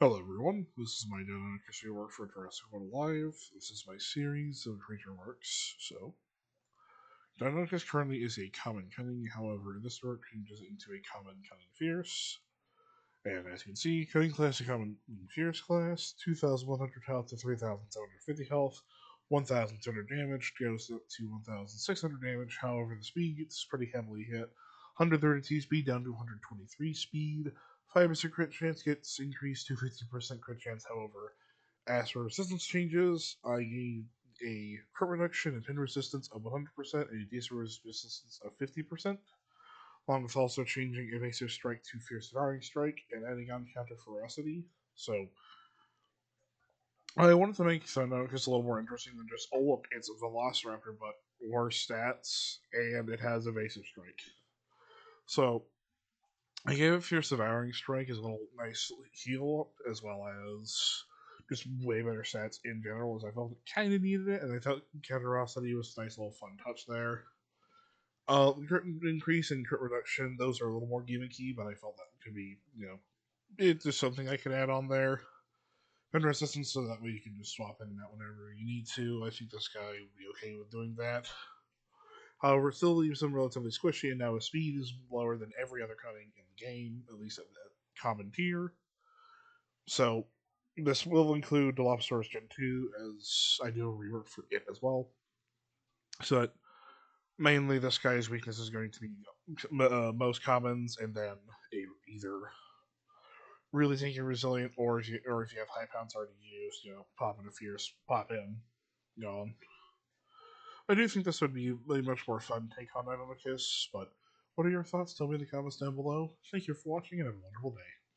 Hello everyone, this is my Deinonychus Rework for Jurassic World Live. This is my series of creature works. So, Deinonychus currently is a common cunning, however, in this work changes into a common cunning fierce. And as you can see, cunning class is a common fierce class, 2,100 health to 3,750 health, 1,200 damage, goes up to 1,600 damage, however, the speed gets pretty heavily hit. 132 speed down to 123 speed, 5% crit chance gets increased to 50% crit chance, however. As for resistance changes, I gain a crit reduction and pin resistance of 100% and a DC resistance of 50%, along with also changing evasive strike to fierce devouring strike and adding on counter ferocity. So I wanted to make Deinonychus a little more interesting than just, oh look, it's a Velociraptor, but worse stats, and it has evasive strike. So I gave it Fierce Devouring Strike as a little nice heal up, as well as just way better stats in general, as I felt it kind of needed it, and I thought Counterosity was a nice little fun touch there. Crit increase and crit reduction, those are a little more gimmicky, but I felt that could be, it's just something I could add on there. And resistance, so that way you can just swap in and out whenever you need to. I think this guy would be okay with doing that. However, it still leaves him relatively squishy, and now his speed is lower than every other cunning in the game, at least at the common tier. So, this will include Dilophosaurus Gen 2, as I do a rework for it as well. So, that mainly this guy's weakness is going to be most commons, and then either really tanky resilient, or if you have high pounds already used, pop in a fierce, pop in, gone. I do think this would be a much more fun take on Deinonychus, but what are your thoughts? Tell me in the comments down below. Thank you for watching and have a wonderful day.